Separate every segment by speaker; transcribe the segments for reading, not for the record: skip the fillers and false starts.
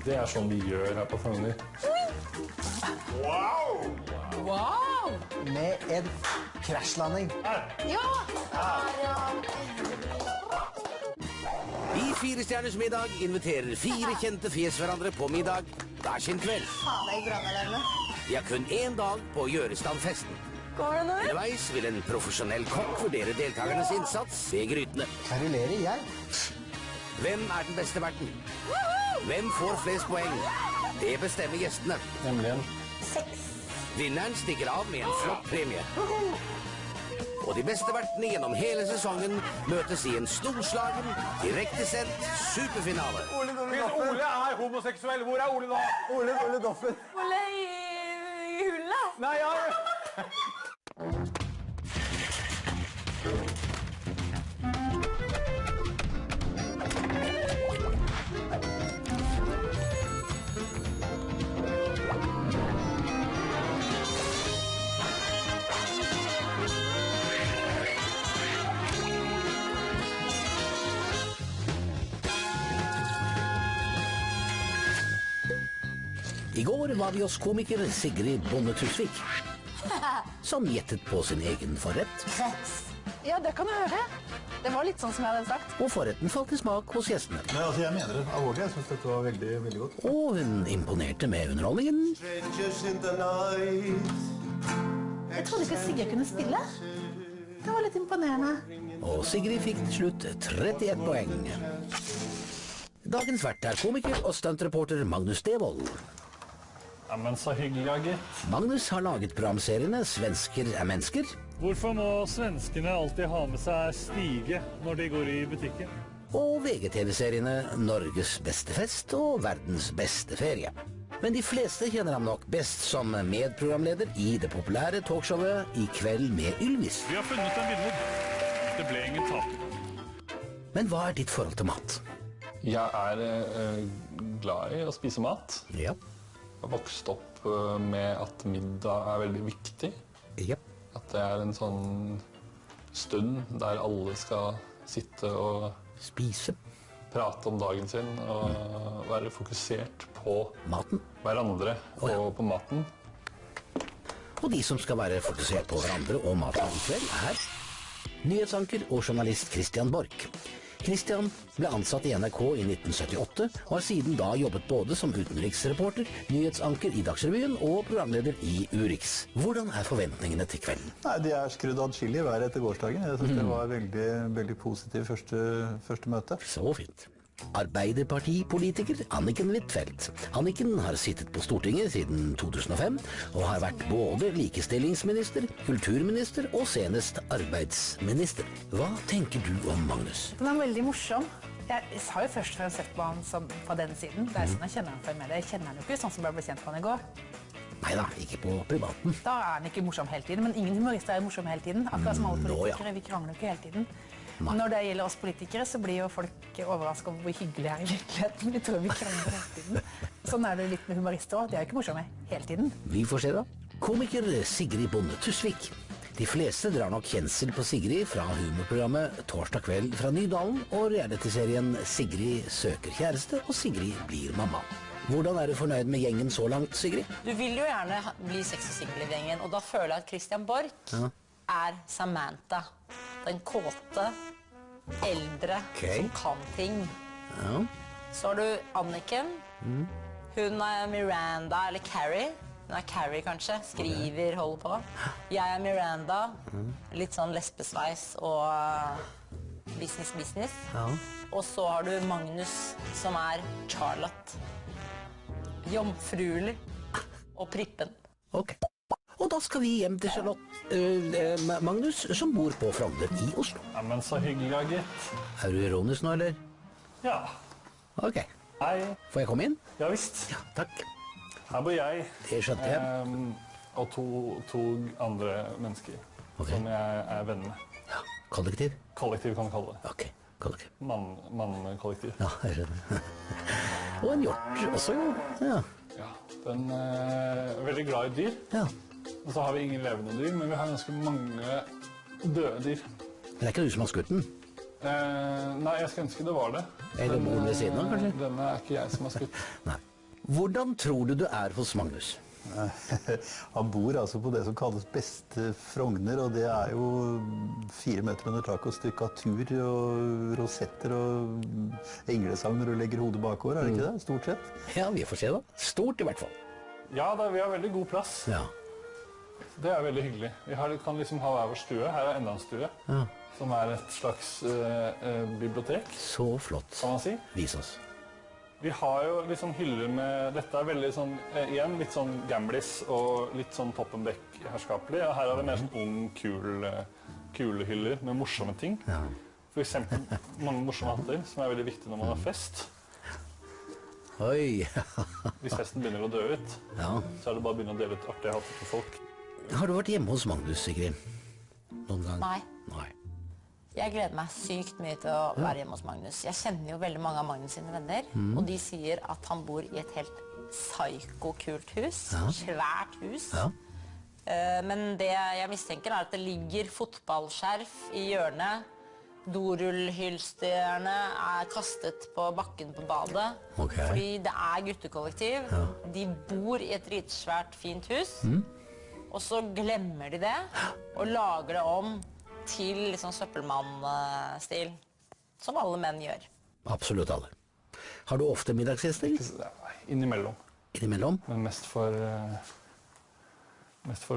Speaker 1: Det sånn vi gjør her på Frogner.
Speaker 2: Wow!
Speaker 3: Wow!
Speaker 4: Med en krasjlanding.
Speaker 3: Ja!
Speaker 5: I Fire stjerners middag inviterer 4 kjente fjes hverandre på middag hver sin kveld.
Speaker 6: Faen, det er brannalarme.
Speaker 5: De har kun 1 dag på å gjøre stand festen.
Speaker 6: Går det nå?
Speaker 5: Underveis vil en profesjonell kokk vurdere deltakernes innsats ved grytene.
Speaker 4: Kverulerer jeg?
Speaker 5: Hvem den beste verten? Hvem får flest poeng? Det bestemmer gjestene.
Speaker 1: Nemlig en.
Speaker 6: 6.
Speaker 5: Vinneren stikker av med en flott premie. Og de beste vertene gjennom hele sesongen møtes i en storslagen, direktesendt superfinale.
Speaker 1: Hvis Ole homoseksuell, hvor Ole da?
Speaker 4: Ole Doffen.
Speaker 6: Ole i hullet?
Speaker 1: Nei, ja.
Speaker 5: I går var vi hos komiker Sigrid Bonde Tusvik, som gjettet på sin egen forrett.
Speaker 3: Ja, det kan du høre. Det var litt sånn som jeg hadde sagt.
Speaker 5: Og forretten falt i smak hos gjestene.
Speaker 7: Nei, altså jeg mener det alvorlig. Jeg synes dette var veldig, veldig godt.
Speaker 5: Og hun imponerte med underholdningen.
Speaker 3: Jeg trodde ikke Sigrid kunne spille. Det var litt imponerende.
Speaker 5: Og Sigrid fikk til slutt 31 poeng. Dagens vert komiker og stuntreporter Magnus Devold.
Speaker 1: Ja, men så hyggelig, ja, gitt.
Speaker 5: Magnus har laget programseriene Svensker mennesker.
Speaker 1: Hvorfor må svenskene alltid ha med seg stige når de går i butikken?
Speaker 5: Og VGTV-seriene Norges beste fest og Verdens beste ferie. Men de fleste kjenner ham nok best som medprogramleder i det populære talkshowet I kveld med Ylvis.
Speaker 1: Vi har funnet en vinner. Det ble ingen taper.
Speaker 5: Men hva ditt forhold til mat?
Speaker 1: Jeg glad I å spise mat.
Speaker 5: Ja.
Speaker 1: Jeg har vokst opp med at middag veldig viktig.
Speaker 5: Ja.
Speaker 1: At det en sånn stund der alle skal sitte og
Speaker 5: Spise.
Speaker 1: Prate om dagen sin og være fokusert på
Speaker 5: Maten.
Speaker 1: hverandre og på maten.
Speaker 5: Og de som skal være fokusert på hverandre og maten I kveld nyhetsanker og journalist Christian Borch. Christian ble ansatt I NRK I 1978 og har siden da jobbet både som utenriksreporter, nyhetsanker I Dagsrevyen og programleder I Urix. Hvordan forventningene til kvelden?
Speaker 7: Nei, de skrudd adskillig hver etter gårsdagen. Jeg synes det var veldig, veldig positivt første møte.
Speaker 5: Så fint. Arbeiderpartipolitiker Anniken Huitfeldt. Anniken har sittet på Stortinget siden 2005 og har vært både likestillingsminister, kulturminister og senest arbeidsminister. Hva tenker du om Magnus?
Speaker 3: Den veldig morsom. Jeg har jo først og fremst sett på han som, fra den siden. Det sånn jeg kjenner han for mer. Jeg kjenner han jo ikke sånn som jeg ble kjent på han I går.
Speaker 5: Neida, ikke på privaten.
Speaker 3: Da han ikke morsom hele tiden, men ingen humorister morsom hele tiden. Akkurat som alle politikere, vi krangler jo ikke hele tiden. Når det gjelder oss politikere, så blir jo folk overrasket over hvor hyggelig I virkeligheten. Vi tror vi krangler hele tiden. Sånn det litt med humorister også. De jo ikke morsomme hele tiden.
Speaker 5: Vi får se da. Komiker Sigrid Bonde Tusvik. De fleste drar nok kjensel på Sigrid fra humorprogrammet Torsdag kveld fra Nydalen og realityserien Sigrid søker kjæreste og Sigrid blir mamma. Hvordan du fornøyd med gjengen så langt, Sigrid?
Speaker 6: Du vil jo gjerne bli sex- og single-gjengen, og da føler jeg at Christian Borch Samantha. Den kåte, eldre, som kan ting.
Speaker 5: Ja.
Speaker 6: Så har du Anniken. Hun Miranda, eller Carrie. Hun Carrie kanskje, skriver, holder på. Jeg Miranda, litt sånn lesbesveis og business.
Speaker 5: Ja.
Speaker 6: Og så har du Magnus, som Charlotte. Jomfruelig og prippen.
Speaker 5: Ok. Og da skal vi hjem til Charlotte Magnus, som bor på Frogner I Oslo.
Speaker 1: Ja, men så hyggelig, ja, gitt.
Speaker 5: Du ironisk nå, eller?
Speaker 1: Ja.
Speaker 5: Ok.
Speaker 1: Hei.
Speaker 5: Får jeg komme inn?
Speaker 1: Ja, visst.
Speaker 5: Ja, takk.
Speaker 1: Her bor jeg.
Speaker 5: Det skjønte jeg.
Speaker 1: Og to andre mennesker som jeg venner med.
Speaker 5: Ja, kollektiv?
Speaker 1: Kollektiv kan vi kalle det.
Speaker 5: Ok, kollektiv.
Speaker 1: Mann-kollektiv.
Speaker 5: Ja, jeg skjønner. Og en hjort også, jo. Ja.
Speaker 1: Ja, den veldig glad I dyr.
Speaker 5: Ja.
Speaker 1: Og så har vi ingen levende dyr, men vi har ganske mange døde dyr.
Speaker 5: Det ikke du som har skutt den?
Speaker 1: Nei, jeg skulle ønske det var det.
Speaker 5: Eller moren ved siden av, kanskje?
Speaker 1: Denne ikke jeg som har skutt.
Speaker 5: Nei. Hvordan tror du hos Magnus?
Speaker 7: Han bor altså på det som kalles beste Frogner, og det er jo 4 meter under taket og stykkatur og rosetter og englesanger og legger hodet bakover, er det ikke det? Stort sett.
Speaker 5: Ja, vi får se da. Stort i hvert fall.
Speaker 1: Ja, vi har veldig god plass.
Speaker 5: Ja.
Speaker 1: Det er veldig hyggelig. Vi kan liksom ha hver vår stue. Her er enda en stue, som er et slags bibliotek,
Speaker 5: Så flott.
Speaker 1: kan man si.
Speaker 5: Vis oss.
Speaker 1: Vi har jo liksom hyller med, dette er veldig sånn, igjen litt sånn gamblis og litt sånn Poppenbeck-herskapelig. Og her er det mer sånn ung, kule hyller med morsomme ting.
Speaker 5: Ja.
Speaker 1: For eksempel mange morsomme hatter, som er veldig viktig når man har fest.
Speaker 5: Oi.
Speaker 1: Hvis festen begynner å dø ut,
Speaker 5: Ja.
Speaker 1: så er det bare å begynne å dele ut artige hatter til folk.
Speaker 5: Har du vært hjemme hos Magnus, Sigrid? Noen gang?
Speaker 6: Nei.
Speaker 5: Nei.
Speaker 6: Jeg gleder meg sykt mye til å være hjemme hos Magnus. Jeg kjenner jo veldig mange av Magnus sine venner, og de sier at han bor i et helt psyko-kult hus. Svært hus.
Speaker 5: Ja.
Speaker 6: Men det jeg mistenker er at det ligger fotballskjerf i hjørnet. Dorullhylsterne er kastet på bakken på badet.
Speaker 5: Ok.
Speaker 6: Fordi det er guttekollektiv. De bor i et dritsvært fint hus. Og så glemmer de det og lager det om til liksom søppelmann-stil. Som alle menn gjør.
Speaker 5: Absolutt alle. Har du ofte middagsgjester?
Speaker 1: Innimellom.
Speaker 5: Innimellom?
Speaker 1: Men mest for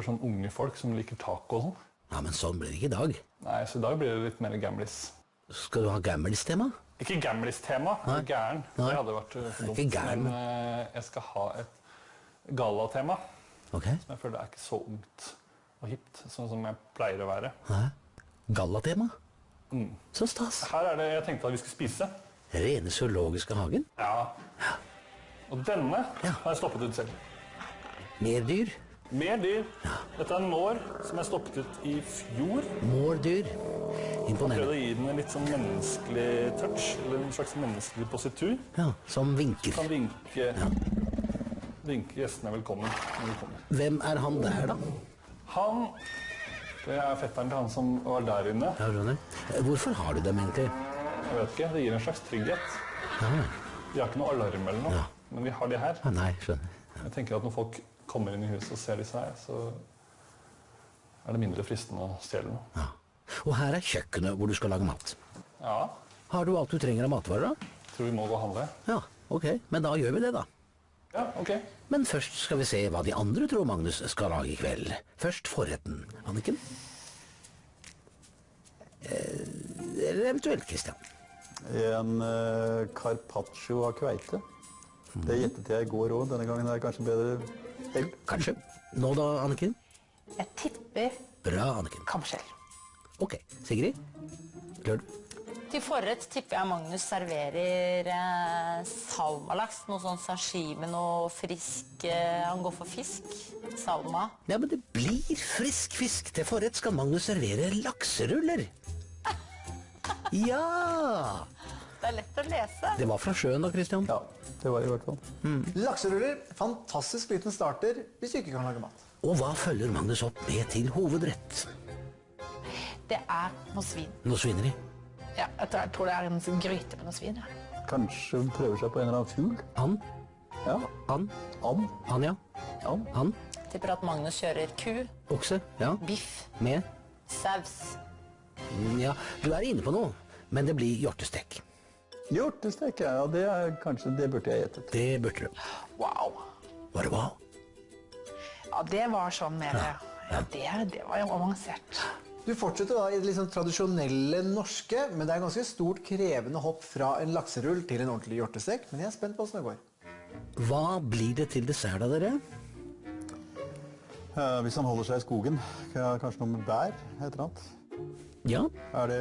Speaker 1: sånn unge folk som liker taco og sånn.
Speaker 5: Ja, men sånn blir det ikke i dag.
Speaker 1: Nei, så i dag blir det litt mer gamblis.
Speaker 5: Skal du ha gammelstema?
Speaker 1: Ikke gamblis-tema, men gæren.
Speaker 5: Nei.
Speaker 1: Det hadde vært for dumt.
Speaker 5: Ikke gæren.
Speaker 1: Men jeg skal ha et gala-tema.
Speaker 5: Ok.
Speaker 1: Som jeg føler er ikke så ungt og hipt, sånn som jeg pleier å være.
Speaker 5: Gallatema? Så stas.
Speaker 1: Her er det jeg tenkte at vi skulle spise.
Speaker 5: Rene zoologiske hagen?
Speaker 1: Ja. Og denne har jeg stoppet ut selv.
Speaker 5: Mer dyr?
Speaker 1: Mer dyr. Dette er en mår som jeg stoppet ut i fjor.
Speaker 5: Mårdyr?
Speaker 1: Prøvde
Speaker 5: Imponerende.
Speaker 1: å gi den en litt sånn menneskelig touch, eller en slags menneskelig positur.
Speaker 5: Ja, som vinker.
Speaker 1: Kan vinke gjestene velkommen når de kommer.
Speaker 5: Hvem er han der, da?
Speaker 1: Han, det er fetteren til han som var der inne.
Speaker 5: Ja, skjønner. Hvorfor har du dem egentlig?
Speaker 1: Jeg vet ikke, det gir en slags trygghet.
Speaker 5: Ja,
Speaker 1: Vi har ikke noe alarm eller noe, men vi har de her.
Speaker 5: nei, skjønner.
Speaker 1: Jeg tenker at når folk kommer inn i huset og ser disse her, så er det mindre fristende å stjele noe.
Speaker 5: Ja. Og her er kjøkkenet hvor du skal lage mat.
Speaker 1: Ja,
Speaker 5: Har du alt du trenger av matvarer, da?
Speaker 1: tror vi må gå og handle.
Speaker 5: Ja, ok. Men da gjør vi det, da.
Speaker 1: Ja, ok.
Speaker 5: Men først skal vi se hva de andre tror Magnus skal lage i kveld. Først forretten. Anniken? Eller eventuelt Christian.
Speaker 7: En carpaccio av kveite. Det gjettet jeg i går også. Denne gangen er det kanskje bedre hell.
Speaker 5: Kanskje. Nå da, Anniken?
Speaker 3: Jeg tipper
Speaker 5: Bra, Anniken.
Speaker 3: kamskjell.
Speaker 5: Ok. Sigrid? Klør du?
Speaker 6: Til forrett tipper jeg Magnus serverer salmalaks. Noe sånn sashimi, noe frisk. Han går for fisk. Salma.
Speaker 5: Ja, men det blir frisk fisk. Til forrett skal Magnus servere lakseruller. Ja!
Speaker 6: Det er lett å lese.
Speaker 5: Det var fra sjøen da, Christian.
Speaker 7: Ja, det var det i hvert fall.
Speaker 4: Lakseruller, fantastisk liten starter hvis du ikke kan lage mat.
Speaker 5: Og hva følger Magnus opp med til hovedrett?
Speaker 3: Det er noe svin.
Speaker 5: Nå svinner de.
Speaker 3: Ja, jeg tror det er en sånn gryte med noe svin. Ja.
Speaker 7: Kanskje hun prøver seg på en eller annen fugl?
Speaker 5: Han,
Speaker 7: Ja,
Speaker 5: han,
Speaker 7: and.
Speaker 5: han, ja.
Speaker 7: And.
Speaker 5: Han,
Speaker 6: Tipper at Magnus kjører ku,
Speaker 5: okse, ja.
Speaker 6: biff,
Speaker 5: Med,
Speaker 6: saus.
Speaker 5: ja. Du er inne på noe, men det blir hjortestek.
Speaker 7: Hjortestek, ja, det er kanskje, det burde jeg gjettet.
Speaker 5: Det burde du.
Speaker 3: Wow.
Speaker 5: Var det wow?
Speaker 3: Ja, det var sånn mer Ja, det var jo avansert.
Speaker 4: Du fortsetter da i det liksom tradisjonelle norske, men det er ganske stort krevende hopp fra en lakserull til en ordentlig hjortestek. Men jeg er spent på hvordan det går.
Speaker 5: Hva blir det til dessert da, dere?
Speaker 7: Hvis han holder seg i skogen, kanskje noe med bær, et eller annet.
Speaker 5: Ja,
Speaker 7: Er det,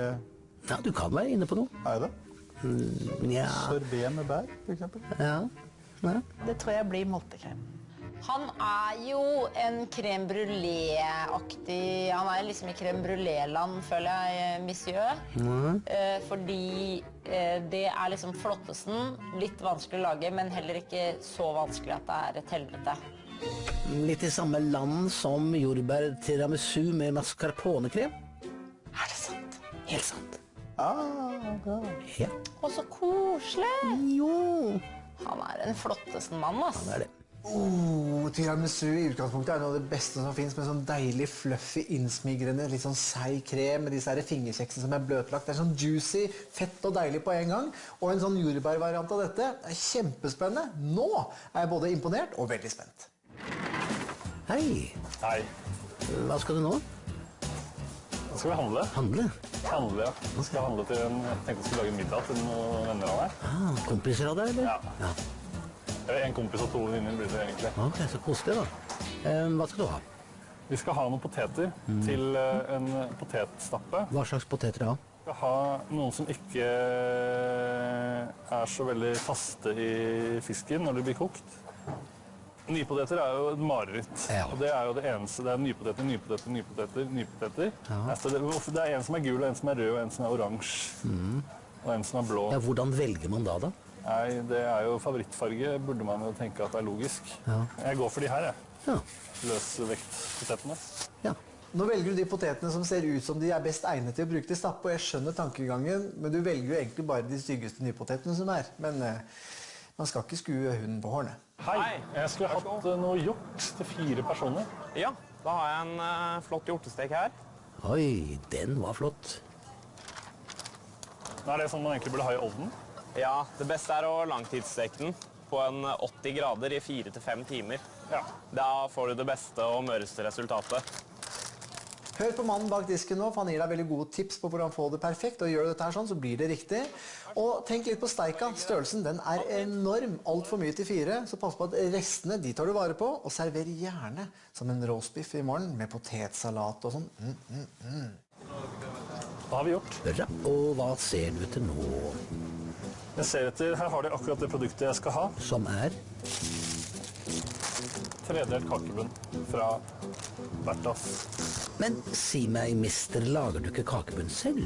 Speaker 5: ja, du kan være inne på noe.
Speaker 7: er det?
Speaker 5: Ja,
Speaker 7: Sorbet med bær, for eksempel?
Speaker 5: ja, ja.
Speaker 3: Det tror jeg blir moltekrem.
Speaker 6: Han er jo en crème brulé-aktig. Han er liksom i crème brulé-land, føler jeg, monsieur. Fordi det er liksom flottesten. Litt vanskelig å lage, men heller ikke så vanskelig at det er et helvete.
Speaker 5: Litt i samme land som jordbær tiramisu med mascarponekrem.
Speaker 3: Er det sant?
Speaker 5: Helt sant.
Speaker 7: Ah, bra.
Speaker 5: Ja.
Speaker 6: Å, så koselig!
Speaker 5: Jo.
Speaker 6: Han er en flotteste mann, ass.
Speaker 5: Det er det.
Speaker 4: Tiramisu i utgangspunktet er noe av det beste som finnes, med sånn deilig, fluffy, innsmigrende, litt sånn seig krem, med disse her fingerkjeksene som er bløtlagt. Det er sånn juicy, fett og deilig på en gang. Og en sånn jordbærvariant av dette er kjempespennende. Nå er jeg både imponert og veldig spent.
Speaker 5: Hei,
Speaker 1: Hei.
Speaker 5: hva skal du nå?
Speaker 1: Nå skal vi handle.
Speaker 5: Handle?
Speaker 1: Handle, ja. Nå skal jeg handle til jeg tenkte jeg skulle lage middag til noen venner av meg.
Speaker 5: Kompiser av deg, eller?
Speaker 1: Ja. Eller en kompis og 2 venninner blir det egentlig.
Speaker 5: Ok, så koselig da. Hva skal du ha?
Speaker 1: Vi skal ha noen poteter til en potetstappe.
Speaker 5: Hva slags poteter da?
Speaker 1: Vi skal ha noen som ikke er så veldig faste i fisken når de blir kokt. Nypoteter er jo et mareritt.
Speaker 5: Ja.
Speaker 1: Og det er jo det eneste. Det er nypoteter. Ja. Altså, det er en som er gul, en som er rød, en som er oransje. Og en som er blå.
Speaker 5: Ja, hvordan velger man da?
Speaker 1: Nei, det er jo favorittfarge, burde man jo tenke at er logisk.
Speaker 5: Ja.
Speaker 1: Jeg går for de her, jeg.
Speaker 5: Ja.
Speaker 1: Løsvektpotetene.
Speaker 5: Ja.
Speaker 4: Nå velger du de potetene som ser ut som de er best egnet til å bruke til stappe, og jeg skjønner tankegangen, men du velger jo egentlig bare de styggeste nypotetene som er. Men man skal ikke skue hunden på hårene.
Speaker 1: Hei, jeg skulle hatt noe hjort til 4 personer.
Speaker 2: Ja, da har jeg en flott hjortestek her.
Speaker 5: Oi, den var flott.
Speaker 1: Er det sånn man egentlig burde ha i ovnen?
Speaker 2: Ja, det beste er å langtidssteke den på en 80 grader i 4 til 5 timer.
Speaker 1: Ja.
Speaker 2: Da får du det beste og møreste resultatet.
Speaker 4: Hør på mannen bak disken nå, for han gir deg veldig gode tips på hvordan få det perfekt, og gjør du dette her sånn, så blir det riktig. Og tenk litt på steika. Størrelsen, den er enorm. Alt for mye til 4, så pass på at restene, de tar du vare på, og server gjerne som en roastbiff i morgen med potetsalat og sånn.
Speaker 1: Da har vi gjort.
Speaker 5: Bra. Og hva ser du etter nå?
Speaker 1: Jeg ser etter, her har de akkurat det produktet jeg skal ha.
Speaker 5: Som er?
Speaker 1: Tredelt kakebunn fra Bertas.
Speaker 5: Men si meg, mister, lager du ikke kakebunn selv?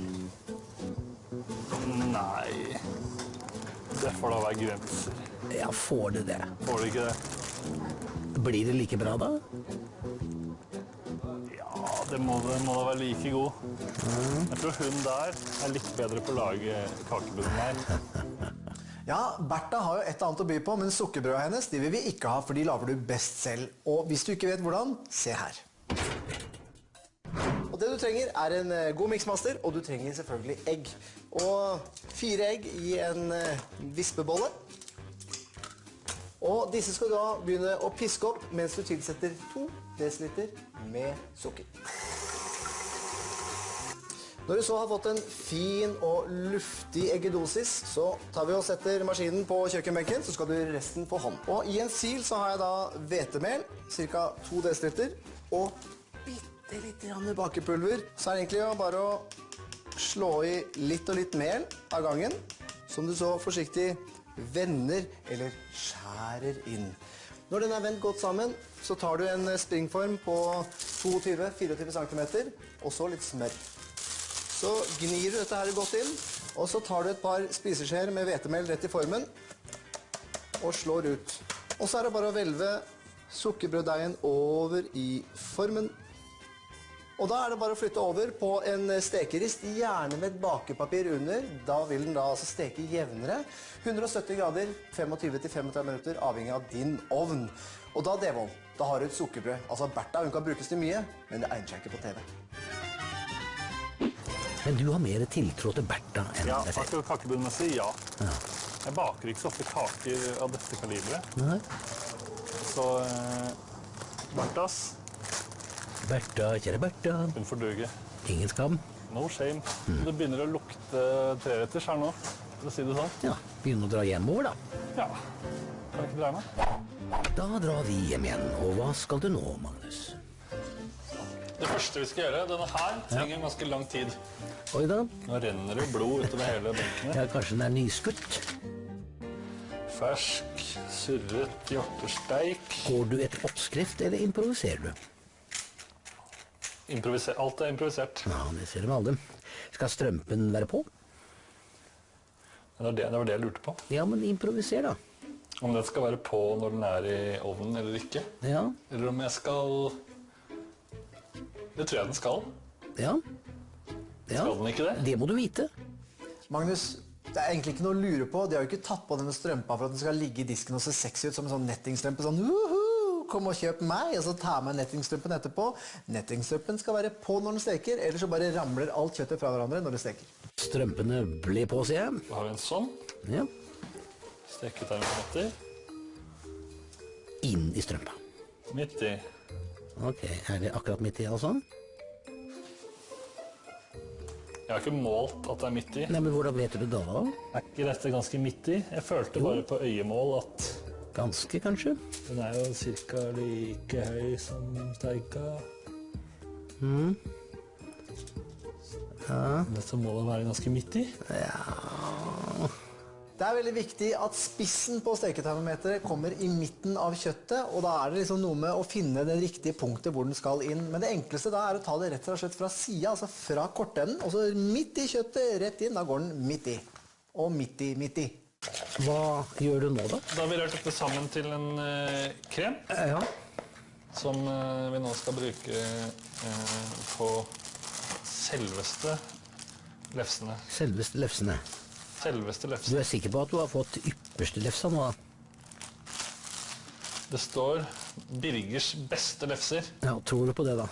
Speaker 1: Nei, det får da være grenser.
Speaker 5: Ja, får du det?
Speaker 1: Får du ikke det?
Speaker 5: Blir det like bra da?
Speaker 1: Ja, det må da være like god. Jeg tror hun der er litt bedre på å lage kakebunn enn meg.
Speaker 4: Ja, Bertha har jo et annet å by på, men sukkerbrødet hennes, de vil vi ikke ha, for de lager du best selv. Og hvis du ikke vet hvordan, se her. Og det du trenger er en god miksmaster, og du trenger selvfølgelig egg. Og 4 egg i en vispebolle. Og disse skal du da begynne å piske opp mens du tilsetter 2 dl med sukker. Når du så har fått en fin og luftig eggedosis, så tar vi og setter maskinen på kjøkkenbenken, så skal du gjøre resten på hånd. Og i en sil så har jeg da hvetemel, ca. 2 dl, og bitte litt bakepulver. Så er det egentlig bare å slå i litt og litt mel av gangen, som du så forsiktig vender eller skjærer inn. Når den er vendt godt sammen, så tar du en springform på 22-24 cm, og så litt smør. Så gnir du dette her godt inn, og så tar du et par spiseskjeer med hvetemel rett i formen, og slår ut. Og så er det bare å hvelve sukkerbrøddeigen over i formen. Og da er det bare å flytte over på en stekerist, gjerne med et bakepapir under. Da vil den da altså steke jevnere. 170 grader, 25-35 minutter, avhengig av din ovn. Og da, Devold, da har du et sukkerbrød. Altså, Bertha, hun kan brukes til mye, men det egner seg ikke på TV.
Speaker 5: Men du har mer tiltro til Bertha enn
Speaker 1: Ja,
Speaker 5: deg selv.
Speaker 1: akkurat kakebunnmessig, ja. Jeg baker ikke så ofte kaker av dette kaliberet.
Speaker 5: Nei.
Speaker 1: Så Bertas,
Speaker 5: Bertha, kjære Bertha.
Speaker 1: hun får duge.
Speaker 5: Ingen skam.
Speaker 1: No shame. Det begynner å lukte treretters her nå, for å si det sånn.
Speaker 5: Ja, begynne å dra hjemover da.
Speaker 1: Ja, kan jeg ikke dreie meg?
Speaker 5: Da drar vi hjem igjen. Og hva skal du nå, Magnus?
Speaker 1: Det første vi skal gjøre, denne her trenger ganske lang tid.
Speaker 5: Oi da.
Speaker 1: Nå renner det blod utover hele benken.
Speaker 5: Ja, kanskje den er nyskutt.
Speaker 1: Fersk, surret hjortesteik.
Speaker 5: Går du etter oppskrift, eller improviserer du?
Speaker 1: Alt er improvisert.
Speaker 5: Ja, det ser du med alle. Skal strømpen være på?
Speaker 1: Det var det jeg lurte på.
Speaker 5: Ja, men improviser da.
Speaker 1: Om den skal være på når den er i ovnen eller ikke.
Speaker 5: Ja,
Speaker 1: Eller om jeg skal... Det tror jeg den skal.
Speaker 5: ja. Ja,
Speaker 1: Skal den ikke det?
Speaker 5: det må du vite.
Speaker 4: Magnus, Det er egentlig ikke noe å lure på. De har jo ikke tatt på denne strømpa for at den skal ligge i disken og se sexy ut som en sånn nettingstrømpe. Sånn, kom og kjøp meg, og så ta med nettingstrømpen etterpå. Nettingstrømpen skal være på når den steker, ellers så bare ramler alt kjøttet fra hverandre når det steker.
Speaker 5: Strømpene ble på, sier jeg.
Speaker 1: Da har vi en sånn.
Speaker 5: Ja.
Speaker 1: Steketermometer.
Speaker 5: Inn i strømpa.
Speaker 1: Midt i.
Speaker 5: Ok, er det akkurat midt i altså?
Speaker 1: Jeg har ikke målt at det er midt i.
Speaker 5: Nei, men hvordan vet du det da?
Speaker 1: Er ikke dette ganske midt i? Jeg følte bare på øyemål at
Speaker 5: Ganske, kanskje?
Speaker 1: den er jo cirka like høy som steika. Dette må da være ganske midt i.
Speaker 4: Det er veldig viktig at spissen på steketermometeret kommer i midten av kjøttet, og da er det liksom noe med å finne det riktige punktet hvor den skal inn. Men det enkleste da er å ta det rett og slett fra siden, altså fra kortenden, og så midt i kjøttet, rett inn, da går den midt i. Og midt i.
Speaker 5: Hva gjør du nå da?
Speaker 1: Da har vi rørt dette sammen til en krem,
Speaker 5: Ja.
Speaker 1: som vi nå skal bruke på selveste lefsene.
Speaker 5: Selveste lefsene.
Speaker 1: Selveste
Speaker 5: Du
Speaker 1: lefsene.
Speaker 5: er sikker på at du har fått ypperste lefsa nå da?
Speaker 1: Det står Birgers beste lefser.
Speaker 5: Ja, tror du på det da?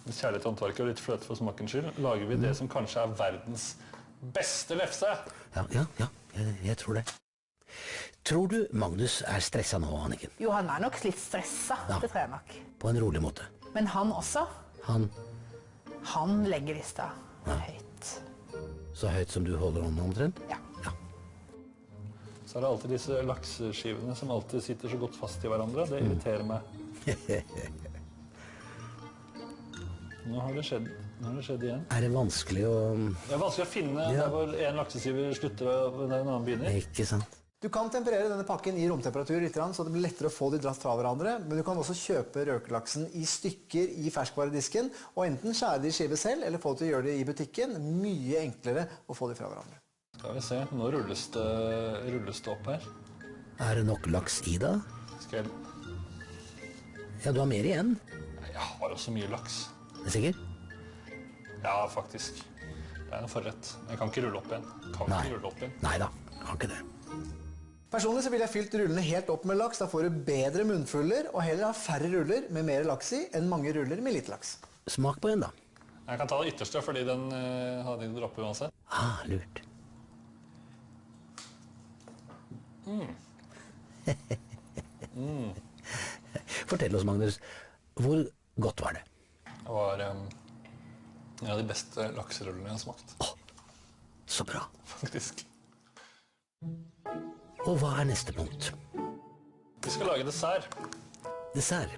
Speaker 1: Med kjærlighet til håndverket og litt fløte for smakens skyld lager vi det som kanskje er verdens beste lefse.
Speaker 5: Ja, jeg tror det. Tror du Magnus er stresset nå, Anniken?
Speaker 3: Jo, han er nok litt stresset,
Speaker 5: Ja.
Speaker 3: det tror jeg nok.
Speaker 5: På en rolig måte.
Speaker 3: Men han også,
Speaker 5: Han
Speaker 3: legger lista høyt.
Speaker 5: så høyt som du holder hånden omtrent?
Speaker 3: Ja.
Speaker 1: Så er det alltid disse lakseskivene som alltid sitter så godt fast i hverandre. Det irriterer meg. Nå har det skjedd igjen.
Speaker 5: Er det vanskelig å...
Speaker 1: Det er vanskelig å finne der hvor en lakseskive slutter og en annen begynner.
Speaker 5: Ikke sant?
Speaker 4: Du kan temperere denne pakken i romtemperatur litt, så det blir lettere å få de dratt fra hverandre, men du kan også kjøpe røkelaksen i stykker i ferskvaredisken, og enten skjære de i skive selv, eller få til å gjøre det i butikken. Mye enklere å få de fra hverandre.
Speaker 1: Skal vi se, nå rulles det opp her.
Speaker 5: Er det nok laks i da?
Speaker 1: Skal jeg...
Speaker 5: Ja, du har mer igjen.
Speaker 1: Nei, jeg har jo så mye laks.
Speaker 5: Er du sikker?
Speaker 1: Ja, faktisk. Det er en forrett. Jeg kan ikke rulle opp igjen.
Speaker 5: Neida, kan ikke det.
Speaker 4: Personlig så vil jeg fylt rullene helt opp med laks, da får du bedre munnfuller, og heller ha færre ruller med mer laks i, enn mange ruller med lite laks.
Speaker 5: Smak på en da.
Speaker 1: Jeg kan ta det ytterste, fordi den hadde ikke droppet uansett.
Speaker 5: Lurt. Fortell oss, Magnus, hvor godt var det?
Speaker 1: Det var en av de beste lakserullene jeg har smakt.
Speaker 5: Så bra.
Speaker 1: Faktisk.
Speaker 5: Og hva er neste punkt?
Speaker 1: Vi skal lage dessert.
Speaker 5: Dessert.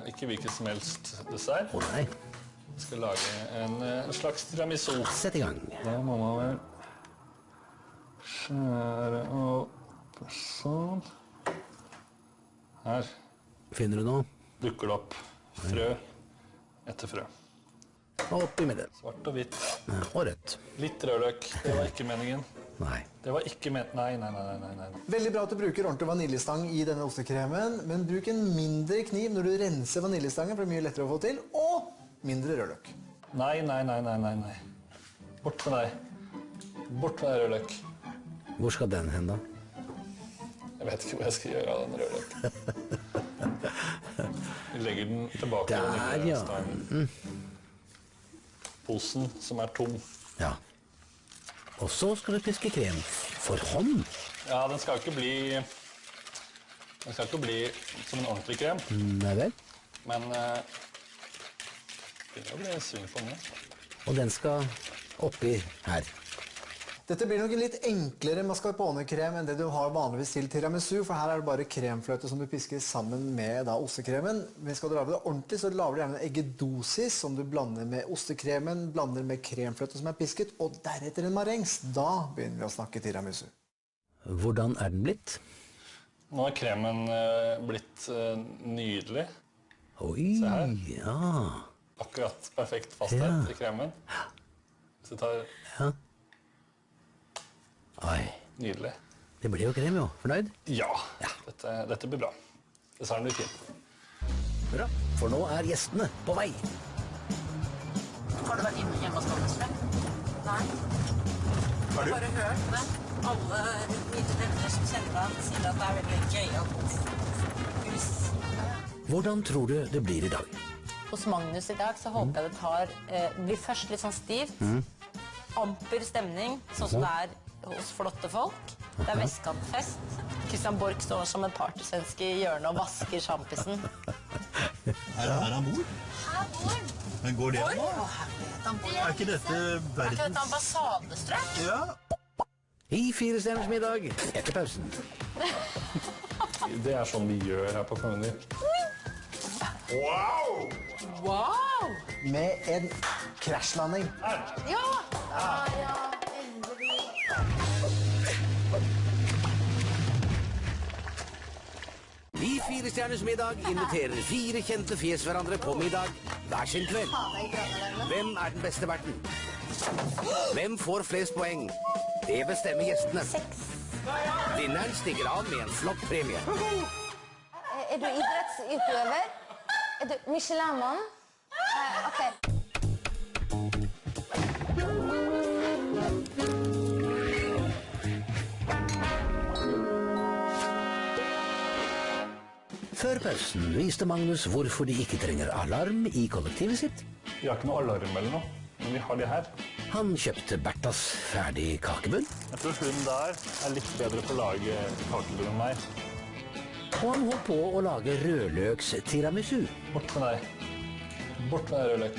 Speaker 1: Ikke hvilken som helst dessert.
Speaker 5: Å nei,
Speaker 1: Vi skal lage en slags tiramisu.
Speaker 5: sett i gang.
Speaker 1: Da må man vel skjære opp sånn. Her
Speaker 5: Finner du noe?
Speaker 1: dukker det opp frø etter frø.
Speaker 5: Oppi med det.
Speaker 1: Svart og hvitt.
Speaker 5: Og rødt.
Speaker 1: Litt rødløk. Det var ikke meningen.
Speaker 5: Nei.
Speaker 1: Det var ikke Nei.
Speaker 4: Veldig bra at du bruker ordentlig vaniljestang i denne ostekremen, men bruk en mindre kniv når du renser vaniljestangen, for det er mye lettere å få til, og mindre rødløk.
Speaker 1: Nei. Bort med deg. Bort med deg, rødløk.
Speaker 5: Hvor skal den hen da?
Speaker 1: Jeg vet ikke hva jeg skal gjøre av den rødløken. Vi legger den tilbake i
Speaker 5: Der, ja.
Speaker 1: stangen. Posen som er tom.
Speaker 5: Ja. Og så skal du piske krem for hånd.
Speaker 1: Ja, den skal ikke bli som en ordentlig krem,
Speaker 5: Nei vel.
Speaker 1: men det begynner å bli sving for meg.
Speaker 5: Og den skal oppi her.
Speaker 4: Dette blir nok en litt enklere mascarpone-krem enn det du har vanligvis til tiramisu, for her er det bare kremfløte som du pisker sammen med ostekremen. Men skal du lage det ordentlig, så lager du gjerne en eggedosis som du blander med ostekremen, blander med kremfløte som er pisket, og deretter en marengs. Da begynner vi å snakke tiramisu.
Speaker 5: Hvordan er den blitt?
Speaker 1: Nå er kremen blitt nydelig.
Speaker 5: Oi,
Speaker 1: Se her.
Speaker 5: ja.
Speaker 1: Akkurat perfekt fasthet i kremen. Så det tar
Speaker 5: Oi,
Speaker 1: nydelig.
Speaker 5: det blir jo krem jo. Fornøyd?
Speaker 1: Ja, dette blir bra. Desserten blir fin.
Speaker 5: Bra, for nå er gjestene på vei.
Speaker 6: Har du vært hjemme hos Magnus før? Nei. Jeg har bare hørt det. Alle mine venner som kjenner deg, sier at det er veldig gøy hus.
Speaker 5: Hvordan tror du det blir i dag?
Speaker 6: Hos Magnus i dag så håper jeg det blir først litt sånn stivt. Amper stemning, sånn som det er hos flotte folk. Det er vestkantfest. Christian Borch står som en partysvenske i hjørnet og vasker sjampisen.
Speaker 7: Er det her han bor?
Speaker 6: Her bor han.
Speaker 7: Men går det nå? Er ikke dette verdens...
Speaker 6: ambassadestrøk?
Speaker 7: Ja.
Speaker 5: I 4 stjerners middag etter pausen.
Speaker 1: Det er sånn vi gjør her på Frogner.
Speaker 6: Wow!
Speaker 4: Med en krasjlanding.
Speaker 6: Ja!
Speaker 5: I 4 stjerners middag inviterer 4 kjente fjes hverandre på middag hver sin kveld. Hvem er den beste verten? Hvem får flest poeng? Det bestemmer gjestene. Vinneren stikker av med en flott premie.
Speaker 8: Er du idrettsutøver? Er du Michelin-mann? Ok.
Speaker 5: Før pausen viste Magnus hvorfor de ikke trenger alarm i kollektivet sitt.
Speaker 1: Vi har ikke noe alarm eller noe, men vi har de her.
Speaker 5: Han kjøpte Bertas ferdig kakebunn,
Speaker 1: Jeg tror hun der er litt bedre på å lage kakebunn enn meg.
Speaker 5: og han holdt på å lage rødløks tiramisu.
Speaker 1: Bort med deg. Bort med deg, rødløk.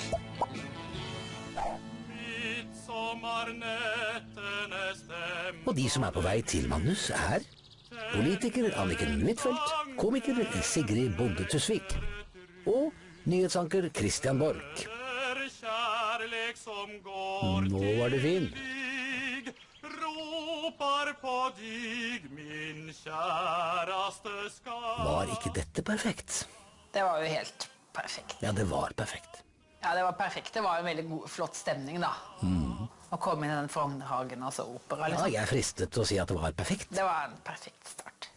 Speaker 5: Og de som er på vei til Magnus er politiker Anniken Huitfeldt, komiker Sigrid Bonde Tusvik og nyhetsanker Christian Borch. Nå var det fin. Var ikke dette perfekt?
Speaker 3: Det var jo helt perfekt.
Speaker 5: Ja, det var perfekt.
Speaker 3: Ja, det var perfekt. Det var en veldig god, flott stemning, da. Å komme inn i den Frognerhagen, altså opera,
Speaker 5: Ja,
Speaker 3: liksom.
Speaker 5: jeg er fristet til å si at det var perfekt.
Speaker 3: Det var en perfekt start.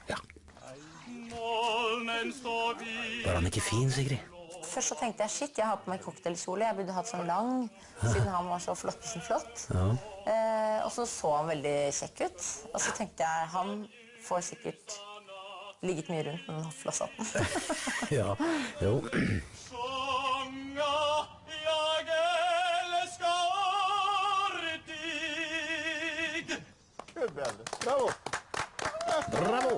Speaker 5: Ja. Var han ikke fin, Sigrid?
Speaker 6: Først så tenkte jeg, shit, jeg har på meg cocktailkjole. Jeg burde hatt sånn lang, siden han var så flott som flott. Og så han veldig kjekk ut. Og så tenkte jeg, han får sikkert ligget mye rundt med den flosshatten.
Speaker 5: Ja, jo.
Speaker 7: Bravo!
Speaker 5: Bravo!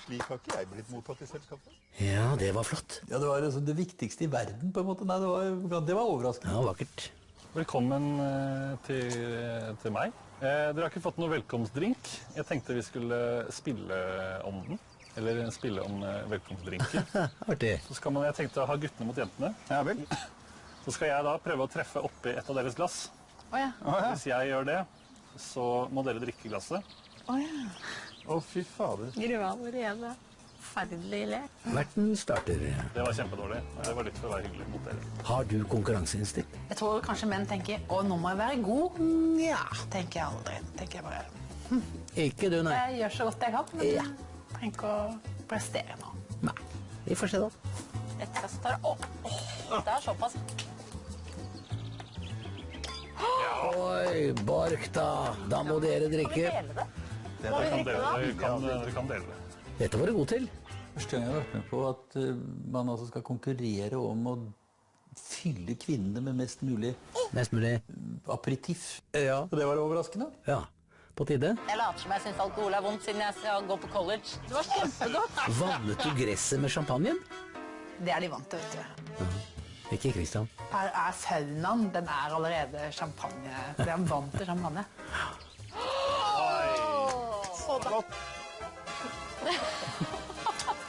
Speaker 7: Slik har ikke jeg blitt mottatt i selskapet.
Speaker 5: Ja, det var flott.
Speaker 7: Ja, det var altså det viktigste i verden, på en måte. Nei, det var overraskende.
Speaker 5: Ja, vakkert.
Speaker 1: Velkommen til meg. Dere har ikke fått noe velkomstdrink. Jeg tenkte vi skulle spille om den. Eller spille om velkomstdrinker.
Speaker 5: Artig.
Speaker 1: Så skal jeg tenkte å ha guttene mot jentene.
Speaker 7: Ja vel.
Speaker 1: Så skal jeg da prøve å treffe oppi et av deres glass.
Speaker 3: Åja.
Speaker 1: Hvis jeg gjør det, så må dere drikke glasset.
Speaker 3: Åja.
Speaker 7: Å, fy fader.
Speaker 3: Gruer allerede. Ferdig lek.
Speaker 5: Verten starter.
Speaker 1: Det var kjempedårlig. Det var litt for å være hyggelig mot dere.
Speaker 5: Har du konkurranseinstinkt?
Speaker 3: Jeg tror kanskje menn tenker, å, nå må jeg være god. Ja, tenker jeg aldri. Tenker jeg bare,
Speaker 5: Ikke du, nei.
Speaker 3: jeg gjør så godt jeg kan, men jeg trenger ikke å prestere nå.
Speaker 5: Nei. Vi får se da.
Speaker 6: Et glass tar det er såpass.
Speaker 5: Oi, Borch da. Da må dere drikke.
Speaker 6: Dele det.
Speaker 1: Dere kan dele det.
Speaker 5: Dette var du god til.
Speaker 7: Første gang jeg har vært med på at man altså skal konkurrere om å fylle kvinnene med mest mulig
Speaker 5: Mest mulig.
Speaker 7: aperitiff.
Speaker 5: Ja.
Speaker 7: Og det var overraskende.
Speaker 5: Ja. På tide.
Speaker 6: Jeg later som jeg synes alkohol er vondt siden jeg skal gå på college. Det var kjempegodt.
Speaker 5: Vannet du gresset med champagnen?
Speaker 3: Det er de vant til, vet du.
Speaker 5: Ikke Christian.
Speaker 3: Her er saunaen, den er allerede champagne. Det er vant til champagne.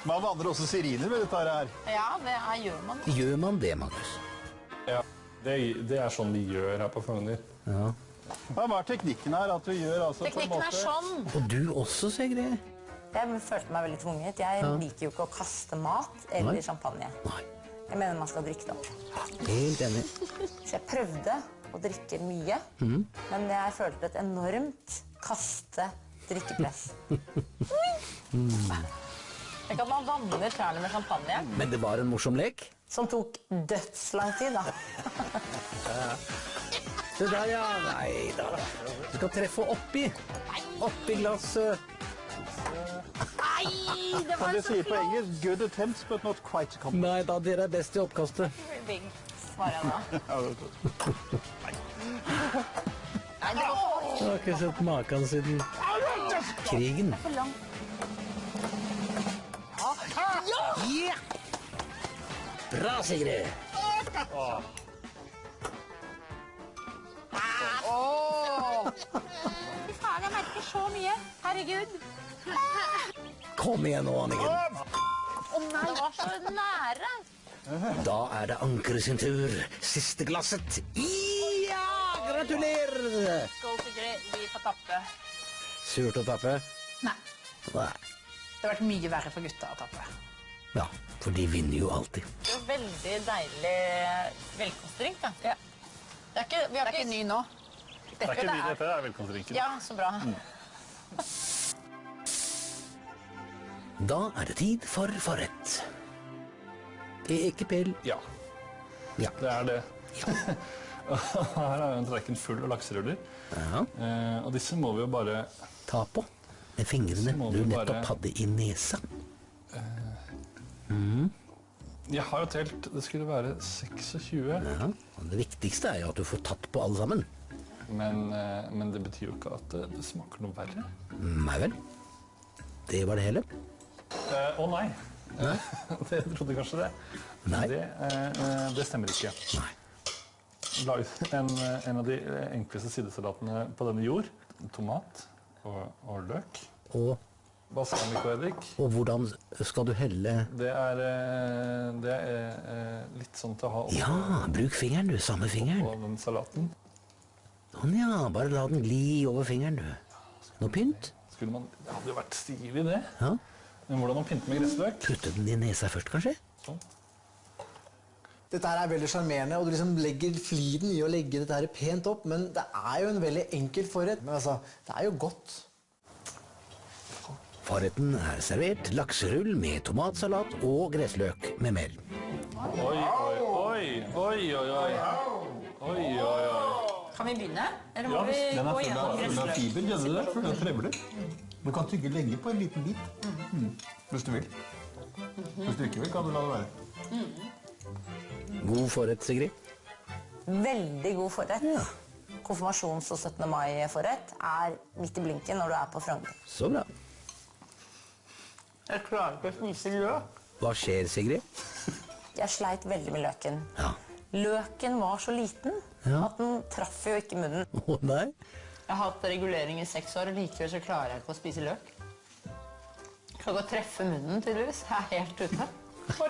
Speaker 7: Man vanner også seriner med dette her.
Speaker 6: Ja, det gjør man.
Speaker 5: Gjør man det, Magnus?
Speaker 1: Ja, det er sånn vi gjør her på Frogner.
Speaker 5: Ja.
Speaker 7: Hva er teknikken her? At vi gjør altså
Speaker 6: Teknikken er sånn.
Speaker 5: Og du også, Sigrid?
Speaker 6: Jeg følte meg veldig tvunget. Jeg liker jo ikke å kaste mat eller
Speaker 5: Nei.
Speaker 6: champagne.
Speaker 5: Nei.
Speaker 6: Jeg mener man skal drikke det opp.
Speaker 5: Helt enig.
Speaker 6: Så jeg prøvde å drikke mye, men jeg følte et enormt kaste-drikkepress. Tenk at man vanner trærne med champagne.
Speaker 5: Men det var en morsom lek.
Speaker 6: Som tok dødslang tid, da.
Speaker 5: Se der, ja. Nei da. Du skal treffe oppi. Oppi glasset.
Speaker 6: Nei, det
Speaker 7: Som de sier på engelsk, good attempts, but not quite complete.
Speaker 5: Nei da, dere er best i oppkastet.
Speaker 6: Big, svarer jeg da. Nei, det var
Speaker 5: Jeg har ikke sett maken siden krigen.
Speaker 6: for langt.
Speaker 5: Ja! Bra, Sigrid.
Speaker 3: Fy faen, jeg merker så mye. Herregud.
Speaker 5: Kom igjen nå, Anniken.
Speaker 3: Å nei, det var så nære.
Speaker 5: Da er det Anker sin tur. Siste glasset. Ja! Gratulerer!
Speaker 3: Skål, Sigrid. Vi får tappe.
Speaker 5: Surt å tappe?
Speaker 3: Nei,
Speaker 5: Nei.
Speaker 3: det har vært mye verre for gutta å tappe.
Speaker 5: Ja, for de vinner jo alltid.
Speaker 6: Det var veldig deilig velkomstdrink, da. Ja. Det er ikke, vi har
Speaker 3: Det er ikke ny nå.
Speaker 1: Dette er velkomstdrinken.
Speaker 6: Ja, så bra.
Speaker 5: Da er det tid for forrett. Ekepel.
Speaker 1: Ja,
Speaker 5: Ja.
Speaker 1: det er det. Her er jo en tallerken full av lakseruller.
Speaker 5: Ja.
Speaker 1: Og disse må vi jo bare...
Speaker 5: Ta på med fingrene
Speaker 1: Så må
Speaker 5: du
Speaker 1: vi
Speaker 5: nettopp
Speaker 1: bare-
Speaker 5: hadde i nesa.
Speaker 1: Jeg har jo telt, det skulle være 26,
Speaker 5: Ja. Og det viktigste er jo at du får tatt på alle sammen.
Speaker 1: men det betyr jo ikke at det smaker noe verre.
Speaker 5: Nei vel. Det var det hele.
Speaker 1: Å nei. Jeg trodde kanskje det.
Speaker 5: Nei.
Speaker 1: Det stemmer ikke.
Speaker 5: Nei.
Speaker 1: Laget en av de enkleste sidesalatene på denne jord. Tomat og løk.
Speaker 5: Og,
Speaker 1: Balsamicoeddik.
Speaker 5: og hvordan skal du helle?
Speaker 1: Det er litt sånn til å ha
Speaker 5: Ja, bruk fingeren du, samme fingeren.
Speaker 1: på den salaten.
Speaker 5: Sånn ja, bare la den gli over fingeren du. Noe pynt?
Speaker 1: Det hadde jo vært stilig det.
Speaker 5: Ja.
Speaker 1: Men hvordan man pynter med gressløk?
Speaker 5: Putte den i nesa først kanskje?
Speaker 1: Sånn.
Speaker 4: Dette her er veldig charmerende, og du liksom legger fliden i å legge dette her pent opp, men det er jo en veldig enkel forrett. Men altså, det er jo godt.
Speaker 5: Forretten er servert lakserull med tomatsalat og gressløk med mel.
Speaker 1: Oi, oi, oi, oi, oi, oi. Oi, oi, oi.
Speaker 6: Kan vi begynne? Eller
Speaker 1: Ja,
Speaker 6: må vi
Speaker 7: Den
Speaker 6: gå
Speaker 7: er
Speaker 6: gjennom
Speaker 7: full av
Speaker 6: gressløk?
Speaker 7: fiber, kjenner du det? For den trevler. Du kan tygge lenge på en liten bit. Hvis du vil. Hvis du ikke vil, kan du la det være.
Speaker 5: God forrett, Sigrid.
Speaker 6: Veldig god forrett.
Speaker 5: Ja.
Speaker 6: Konfirmasjons- og 17. mai-forrett er midt i blinken når du er på Frogner.
Speaker 5: Så bra.
Speaker 6: Jeg klarer ikke å spise løk.
Speaker 5: Hva skjer, Sigrid?
Speaker 6: Jeg sleit veldig med løken.
Speaker 5: Ja.
Speaker 6: Løken var så liten
Speaker 5: Ja.
Speaker 6: at den traff jo ikke munnen.
Speaker 5: Å nei.
Speaker 6: Jeg har hatt regulering i 6 år, og likevel så klarer jeg ikke å spise løk. Jeg kan ikke treffe munnen, tydeligvis. Jeg er helt ute.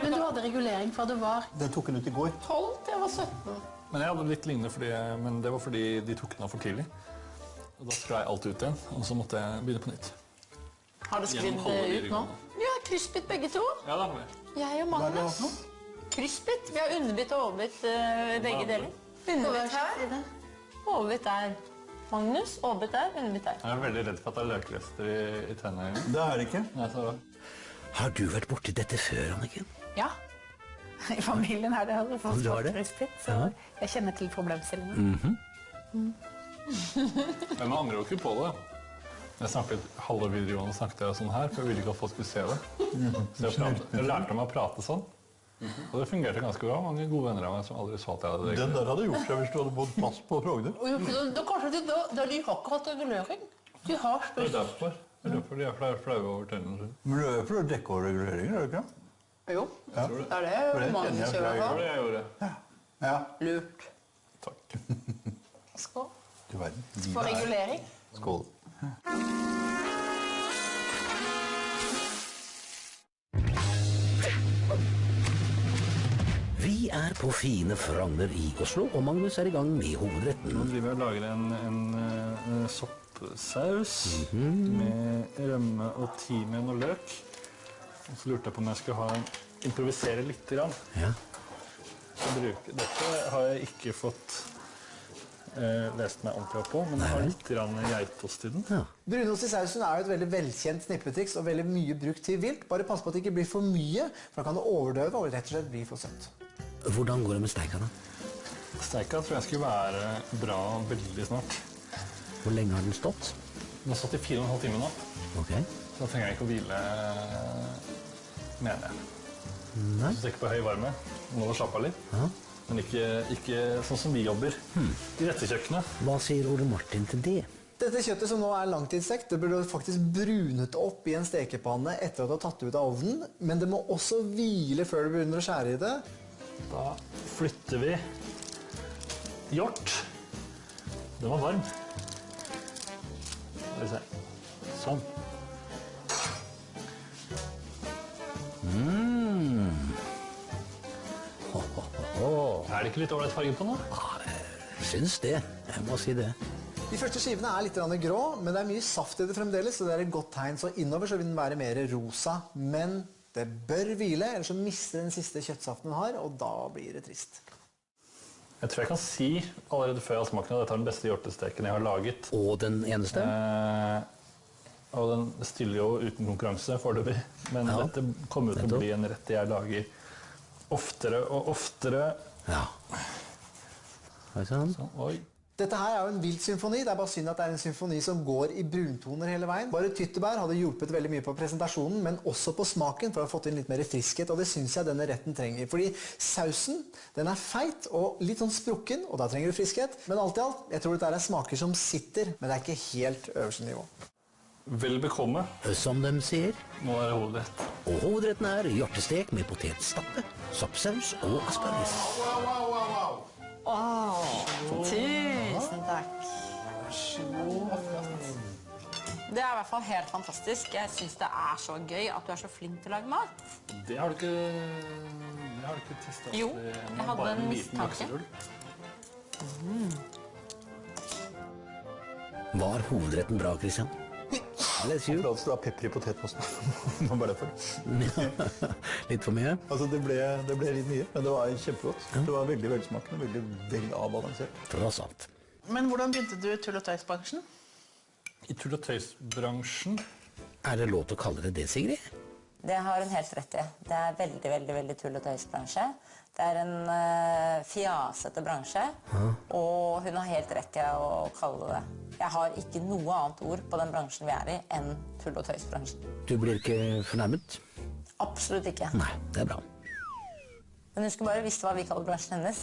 Speaker 3: Men du hadde regulering fra du var
Speaker 7: Den tok den ut i går.
Speaker 6: 12 til jeg var 17.
Speaker 1: Men jeg hadde litt lignende, men det var fordi de tok den av for tidlig. Og da sklei alt ut igjen, og så måtte jeg begynne på nytt.
Speaker 6: Har det sklidd
Speaker 1: Gjennom halve
Speaker 6: ut nå?
Speaker 1: videregående.
Speaker 6: Ja, kryssbitt begge to.
Speaker 1: Ja, det har vi.
Speaker 6: Jeg og Magnus. Kryssbitt. Vi har underbitt og overbitt begge deler. Underbitt her. Overbitt der. Magnus, overbitt der, underbitt der.
Speaker 1: Jeg er veldig redd for at det er løkrester i tennene.
Speaker 7: Det er det ikke.
Speaker 1: Ja, så bra.
Speaker 5: Har du vært borti dette før, Anniken?
Speaker 3: Ja. I familien er det
Speaker 5: Du har det?
Speaker 3: kryssbitt, så
Speaker 5: Ja.
Speaker 3: jeg kjenner til problemstillingen.
Speaker 1: Men man angrer jo ikke på det. Jeg snakket halve videregående snakket jeg sånn her, for jeg ville ikke at folk skulle se det. Så jeg lærte meg å prate sånn. Og det fungerte ganske bra. Mange gode venner av meg som aldri så at jeg hadde det.
Speaker 7: Den der hadde gjort seg hvis du hadde bodd fast på Frogner.
Speaker 3: Kanskje de har ikke hatt regulering. De har
Speaker 1: Det
Speaker 3: spist.
Speaker 1: er derfor. Det er derfor de er flaue over tennene sine.
Speaker 7: Men du er jo for å dekke over reguleringer, er du ikke?
Speaker 3: Jo,
Speaker 7: Ja.
Speaker 3: det er
Speaker 7: For
Speaker 3: det
Speaker 7: det kjenner
Speaker 3: mange
Speaker 7: jeg
Speaker 3: kjører
Speaker 7: flere
Speaker 1: Det
Speaker 3: på.
Speaker 1: var det jeg gjorde.
Speaker 7: Ja.
Speaker 3: Lurt.
Speaker 1: Takk.
Speaker 3: Skål.
Speaker 7: Du verden.
Speaker 3: For
Speaker 7: Livet er-
Speaker 3: regulering.
Speaker 7: Skål.
Speaker 5: Vi er på fine Frogner i Oslo, og Magnus er i gang med
Speaker 1: Nå
Speaker 5: hovedretten.
Speaker 1: driver jeg og lager en soppsaus med rømme og timian og løk. Og så lurte jeg på om jeg skulle improvisere litt. Grann.
Speaker 5: Ja.
Speaker 1: Dette har jeg ikke fått lest meg ordentlig opp på, men jeg har litt grann geitost i den.
Speaker 5: Ja.
Speaker 4: Brunost i sausen er jo et veldig velkjent snippetriks og veldig mye brukt til vilt. Bare pass på at det ikke blir for mye, for da kan det overdøve og rett og slett bli for søtt.
Speaker 5: Hvordan går det med steika da?
Speaker 1: Steika tror jeg skulle være bra veldig snart.
Speaker 5: Hvor lenge har den stått?
Speaker 1: Den har stått i 4,5 timer nå.
Speaker 5: Ok.
Speaker 1: Så da trenger jeg ikke å hvile, mener jeg.
Speaker 5: Nei.
Speaker 1: Så ikke på høy varme. Nå må du slappe av litt.
Speaker 5: Ja.
Speaker 1: Men ikke sånn som vi jobber i dette kjøkkenet.
Speaker 5: Hva sier Ole Martin til det?
Speaker 4: Dette kjøttet som nå er langtidsstekt, det blir faktisk brunet opp i en stekepanne etter at du har tatt det ut av ovnen, men det må også hvile før du begynner å skjære i det.
Speaker 1: Da flytter vi hjort. Den var varm. Skal vi se. Sånn. Er det ikke litt ålreit farge på den da?
Speaker 5: Ja, jeg syns det. Jeg må si det.
Speaker 4: De første skivene er litt grå, men det er mye saft i det fremdeles, så det er et godt tegn. Så innover så vil den være mer rosa, men det bør hvile, ellers så mister den siste kjøttsaften den har, og da blir det trist.
Speaker 1: Jeg tror jeg kan si allerede før jeg har smakt den, at dette er den beste hjortesteken jeg har laget.
Speaker 5: Og den eneste?
Speaker 1: Og den stiller jo uten konkurranse foreløpig, men dette kommer jo til å bli en rett jeg lager oftere og oftere.
Speaker 5: Ja. Sånn.
Speaker 1: Oi.
Speaker 4: Dette her er jo en vilt symfoni. Det er bare synd at det er en symfoni som går i bruntoner hele veien. Bare tyttebær hadde hjulpet veldig mye på presentasjonen, men også på smaken, for å ha fått inn litt mer friskhet, og det synes jeg denne retten trenger. Fordi sausen, den er feit og litt sånn sprukken, og da trenger du friskhet. Men alt i alt, jeg tror dette er smaker som sitter, men det er ikke helt øverste nivå.
Speaker 1: Vel bekomme.
Speaker 5: Som de sier.
Speaker 1: Nå er det hovedrett.
Speaker 5: Og hovedretten er hjortestek med potetstappe, soppsaus og asparges.
Speaker 6: Tusen takk. Det er i hvert fall helt fantastisk. Jeg synes det er så gøy at du er så flink til å lage mat.
Speaker 1: Det har du ikke testet.
Speaker 6: Jo, jeg hadde en mistanke.
Speaker 5: Var hovedretten bra, Christian? Let's you.
Speaker 7: Det var pepper i potetposten. Det var bare derfor.
Speaker 5: Litt for mye?
Speaker 7: Altså, det ble litt mye, men det var kjempegodt. Det var veldig velsmakende, veldig vel avbalansert.
Speaker 5: Tross alt.
Speaker 3: Men hvordan begynte du i tull- og tøysbransjen?
Speaker 1: I tull- og tøysbransjen?
Speaker 5: Er det lov til å kalle det det, Sigrid?
Speaker 6: Det har hun helt rett i. Det er veldig, veldig, veldig tull- og tøysbransje. Det er en fjasete bransje, og hun har helt rett i å kalle det. Jeg har ikke noe annet ord på den bransjen vi er i enn tull- og tøysbransjen.
Speaker 5: Du blir ikke fornærmet?
Speaker 6: Absolutt ikke.
Speaker 5: Nei, det er bra.
Speaker 6: Men hun skulle bare visst hva vi kaller bransjen hennes.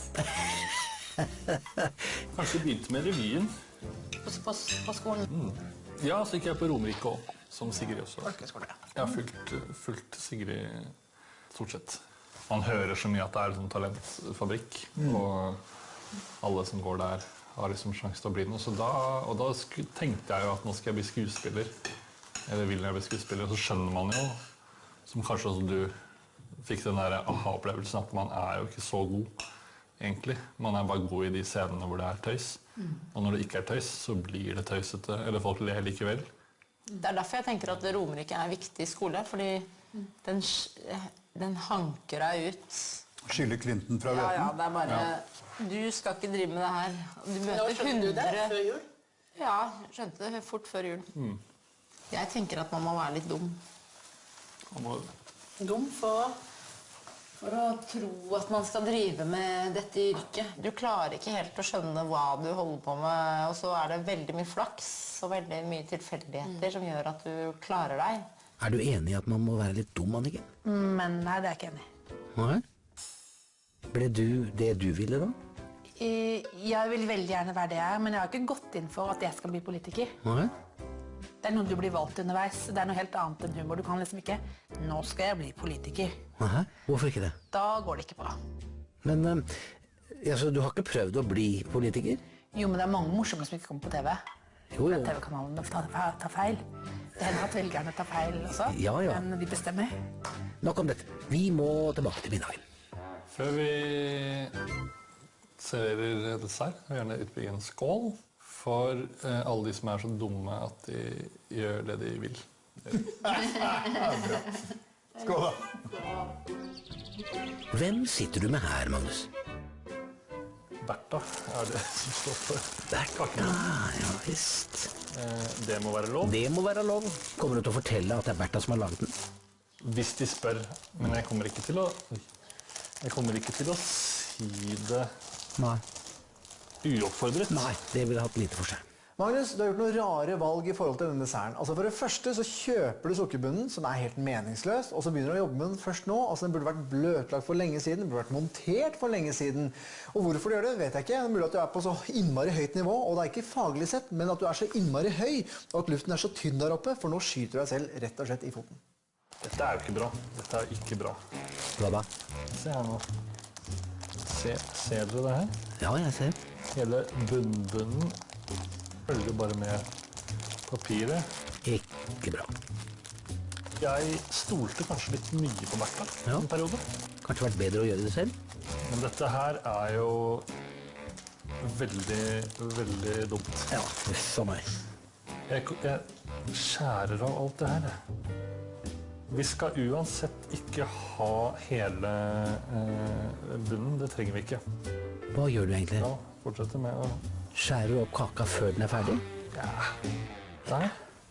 Speaker 1: Kanskje begynte med revyen.
Speaker 6: På skolen.
Speaker 1: Ja, så gikk jeg på Romerike også, som Sigrid også.
Speaker 3: Folkeskole.
Speaker 1: Jeg har fulgt Sigrid stort sett. Man hører så mye at det er en sånn talentfabrikk, og alle som går der har liksom sjanse til å bli noe. Så da tenkte jeg jo at nå skal jeg bli skuespiller, eller vil jeg bli skuespiller, og så skjønner man jo, som kanskje også du fikk den der aha-opplevelsen, at man er jo ikke så god, egentlig. Man er bare god i de scenene hvor det er tøys. Og når det ikke er tøys, så blir det tøysete, eller folk ler likevel.
Speaker 6: Det er derfor jeg tenker at Romerike er viktig skole, fordi den hanker deg ut.
Speaker 7: Skyller klynten fra hveten.
Speaker 6: Ja, det er bare... Du skal ikke drive med det her. Du møter 100...
Speaker 3: før jul?
Speaker 6: Ja, jeg skjønte det fort før jul. Jeg tenker at man må være litt dum. Dum for å tro at man skal drive med dette yrket. Du klarer ikke helt å skjønne hva du holder på med, og så er det veldig mye flaks og veldig mye tilfeldigheter som gjør at du klarer deg.
Speaker 5: Er du enig i at man må være litt dum, Anniken?
Speaker 3: Men nei, det er jeg ikke enig i.
Speaker 5: Nei? Ble du det du ville da?
Speaker 3: Jeg vil veldig gjerne være det jeg er, men jeg har ikke gått inn for at jeg skal bli politiker.
Speaker 5: Nei?
Speaker 3: Det er noe du blir valgt underveis. Det er noe helt annet enn humor. Du kan liksom ikke, nå skal jeg bli politiker.
Speaker 5: Nei? Hvorfor ikke det?
Speaker 3: Da går det ikke bra.
Speaker 5: Men altså, du har ikke prøvd å bli politiker?
Speaker 3: Jo, men det er mange morsomme som ikke kommer på TV.
Speaker 5: Jo, jo.
Speaker 3: TV-kanalen tar feil. Det hender at velgerne tar feil også,
Speaker 5: Ja.
Speaker 3: men de bestemmer.
Speaker 5: Nok om dette. Vi må tilbake til middagen.
Speaker 1: Før vi serverer dessert, vil jeg gjerne utbygge en skål for alle de som er så dumme at de gjør det de vil.
Speaker 7: Skål da!
Speaker 5: Hvem sitter du med her, Magnus?
Speaker 1: Bertha er det som står for.
Speaker 5: Bertha, ja visst.
Speaker 1: Det må være lov.
Speaker 5: Det må være lov. Kommer du til å fortelle at det er Bertha som har laget den?
Speaker 1: Hvis de spør, men jeg kommer ikke til å... Jeg kommer ikke til å si det
Speaker 5: Nei.
Speaker 1: uoppfordret.
Speaker 5: Nei, det ville hatt lite for seg.
Speaker 4: Magnus, du har gjort noen rare valg i forhold til denne desserten. Altså for det første så kjøper du sukkerbunnen, som er helt meningsløs, og så begynner du å jobbe med den først nå. Altså den burde vært bløtlagt for lenge siden, den burde vært montert for lenge siden. Og hvorfor du gjør det, vet jeg ikke. Det er mulig at du er på så innmari høyt nivå, og det er ikke faglig sett, men at du er så innmari høy, og at luften er så tynn der oppe, for nå skyter du deg selv rett og slett i foten.
Speaker 1: Dette er jo ikke bra. Dette er ikke bra.
Speaker 5: Hva da?
Speaker 1: Se her nå. Ser dere det her?
Speaker 5: Ja, jeg ser.
Speaker 1: Hele bunnen følger bare med papiret.
Speaker 5: Ikke bra.
Speaker 1: Jeg stolte kanskje litt mye på Bertha en periode.
Speaker 5: Kanskje vært bedre å gjøre det selv?
Speaker 1: Men dette her er jo veldig, veldig dumt.
Speaker 5: Ja, for meg.
Speaker 1: Jeg skjærer av alt det her. Vi skal uansett ikke ha hele bunnen. Det trenger vi ikke.
Speaker 5: Hva gjør du egentlig?
Speaker 1: Ja, fortsetter med å...
Speaker 5: Skjærer du opp kaka før den er ferdig?
Speaker 1: Ja. Der.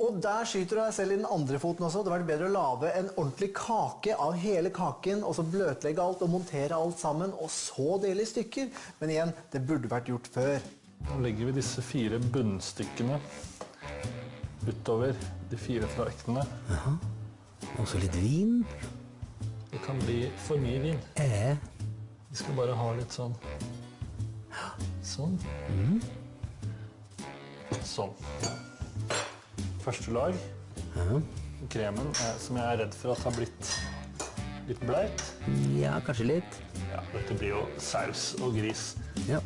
Speaker 4: Og der skyter du deg selv i den andre foten også. Det hadde vært bedre å lage en ordentlig kake av hele kaken, og så bløtlegge alt og montere alt sammen, og så dele i stykker. Men igjen, det burde vært gjort før.
Speaker 1: Nå legger vi disse 4 bunnstykkene utover de 4 fraktene.
Speaker 5: Jaha. Og så litt vin.
Speaker 1: Det kan bli for mye vin. Vi skal bare ha litt sånn. Sånn. Sånn. Første lag. Kremen, som jeg er redd for at har blitt litt bleit.
Speaker 5: Ja, kanskje litt.
Speaker 1: Ja, dette blir jo saus og gris.
Speaker 5: Ja.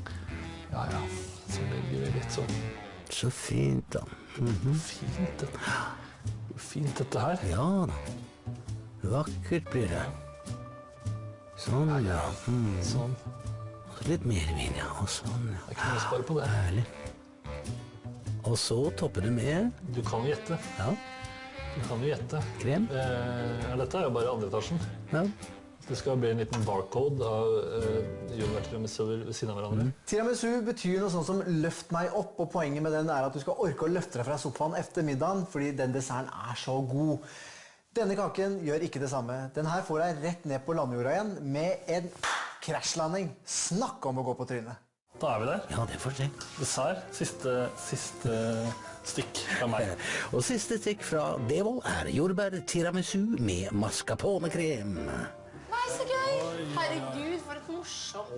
Speaker 1: Ja. Så legger vi litt sånn.
Speaker 5: Så fint da.
Speaker 1: Fint dette her.
Speaker 5: Ja da. Vakkert blir det. Sånn, ja.
Speaker 1: Sånn.
Speaker 5: Litt mer vin, ja. Og sånn, ja.
Speaker 1: Det er ikke noe å spare på det.
Speaker 5: Herlig. Og så topper du med...
Speaker 1: Du kan jo gjette.
Speaker 5: Ja.
Speaker 1: Du kan jo gjette.
Speaker 5: Krem.
Speaker 1: Dette er jo bare andre etasjen.
Speaker 5: Ja.
Speaker 1: Det skal bli en liten barcode av jordbær tiramisu ved siden av hverandre.
Speaker 4: Tiramisu betyr noe sånt som løft meg opp, og poenget med den er at du skal orke å løfte deg fra sofaen efter middagen, fordi den desserten er så god. Denne kaken gjør ikke det samme. Den her får deg rett ned på landjorda igjen med en krasjlanding. Snakk om å gå på trynet.
Speaker 1: Da er vi der.
Speaker 5: Ja, det får se.
Speaker 1: Dessert. Siste stikk fra meg.
Speaker 5: Og siste stikk fra Devold er jordbær tiramisu med mascarponekrem.
Speaker 3: Nei, så gøy! Herregud, for et morsomt.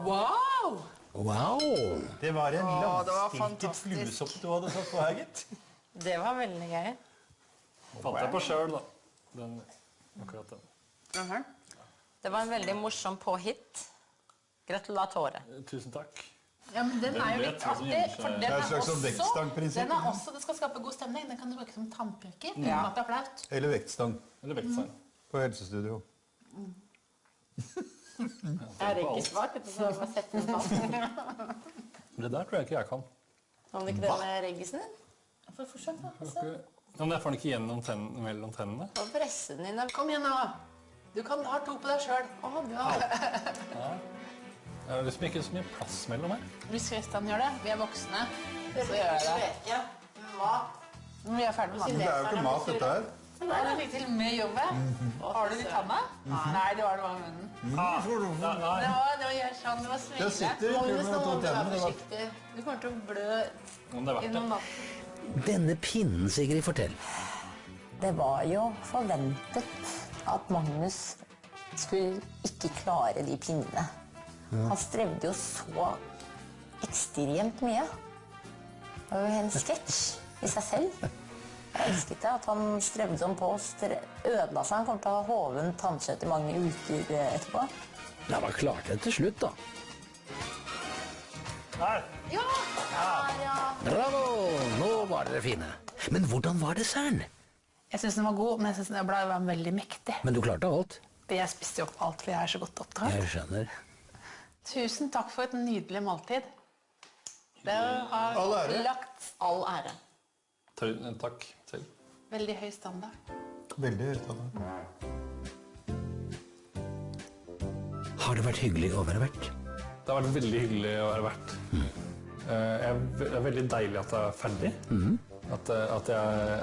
Speaker 3: Wow!
Speaker 7: Det var en
Speaker 3: det var
Speaker 7: langstilket
Speaker 3: fantastisk.
Speaker 7: fluesopp du hadde satt på her, gitt.
Speaker 6: Det var veldig gøy.
Speaker 1: Fant jeg på selv, da. Akkurat den.
Speaker 6: Det var en veldig morsom påhitt. Gratulatore.
Speaker 1: Tusen takk.
Speaker 3: Ja, men den er jo litt artig, for den
Speaker 7: Det er et slags sånn vektstangprinsipp.
Speaker 3: den er også, det skal skape god stemning. Den kan du bruke som tannpirker, uten
Speaker 6: Ja.
Speaker 3: at det er flaut.
Speaker 7: Eller vektstang
Speaker 1: Eller vektsang.
Speaker 7: på helsestudio.
Speaker 3: Jeg har ikke svart, så jeg må sette den fast.
Speaker 1: Det der tror jeg ikke jeg kan.
Speaker 6: Kan du ikke det med reggisen din?
Speaker 3: For forsøk, da.
Speaker 1: Ja, men jeg får den ikke gjennom mellom tennene.
Speaker 6: Og presse den inn.
Speaker 3: Kom igjen nå. Du kan ha 2 på deg selv. Å, bra.
Speaker 1: Det er liksom ikke så mye plass mellom her.
Speaker 3: Hvis Kristian gjør det, vi er voksne, så gjør jeg det. Når vi er ferdig med
Speaker 7: Men
Speaker 3: maten.
Speaker 7: det er jo ikke mat, dette her.
Speaker 3: Da er det litt til med jordbær. Har du det i tanna? Nei, det var i munnen. Det var gjør sånn, det var svingende.
Speaker 7: Det sitter ikke
Speaker 3: Magnus,
Speaker 7: med
Speaker 3: nå
Speaker 7: 2
Speaker 3: må du være
Speaker 7: tenner, det var-
Speaker 3: forsiktig. Du kommer til å blø
Speaker 1: Men det er verdt
Speaker 3: gjennom
Speaker 1: det.
Speaker 3: natten.
Speaker 5: Denne pinnen, Sigrid, fortell.
Speaker 6: Det var jo forventet at Magnus skulle ikke klare de pinnene. Han strevde jo så ekstremt mye. Det var jo en sketsj i seg selv. Jeg elsket det, at han strevde som på, ødela seg. Han kom til å ha hoven tannkjøtt i mange uker etterpå.
Speaker 5: Ja, man klarte det til slutt, da.
Speaker 1: Her!
Speaker 5: Bravo! Nå var dere fine. Men hvordan var desserten?
Speaker 3: Jeg synes den var god, men jeg synes den var veldig mektig.
Speaker 5: Men du klarte alt?
Speaker 3: Jeg spiste jo opp alt, for jeg er så godt oppdratt.
Speaker 5: Jeg skjønner.
Speaker 3: Tusen takk for et nydelig måltid. Det har
Speaker 7: All ære.
Speaker 3: lagt all ære.
Speaker 1: Takk selv.
Speaker 3: Veldig høy standard.
Speaker 7: Veldig høyt av det.
Speaker 5: Har det vært hyggelig å være vert?
Speaker 1: Det har vært veldig hyggelig å være vert. Det er veldig deilig at det er ferdig. At jeg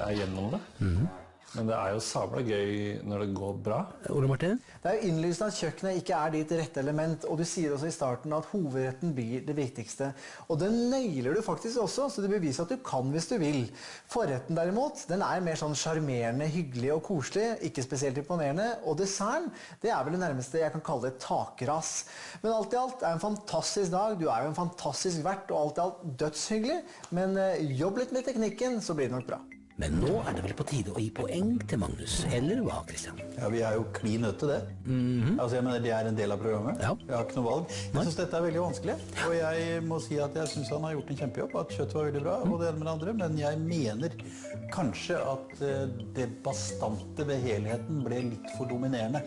Speaker 1: er gjennom det. Men det er jo sabla gøy når det går bra.
Speaker 5: Ole Martin?
Speaker 4: Det er jo innlysende at kjøkkenet ikke er ditt rette element, og du sier også i starten at hovedretten blir det viktigste. Og den nøyler du faktisk også, så det beviser at du kan hvis du vil. Forretten derimot, den er mer sånn charmerende, hyggelig og koselig, ikke spesielt imponerende, og desserten, det er vel det nærmeste jeg kan kalle et takras. Men alt i alt er en fantastisk dag, du er jo en fantastisk vert, og alt i alt dødshyggelig, men jobb litt med teknikken, så blir det nok bra.
Speaker 5: Men nå er det vel på tide å gi poeng til Magnus, eller hva, Kristian?
Speaker 7: Ja, vi er jo klin nødt til det. Altså, jeg mener, det er en del av programmet.
Speaker 5: Ja.
Speaker 7: Jeg har ikke noe valg. Jeg synes dette er veldig vanskelig, og jeg må si at jeg synes han har gjort en kjempejobb, at kjøttet var veldig bra, og det ene med det andre, men jeg mener kanskje at det bastante ved helheten ble litt for dominerende.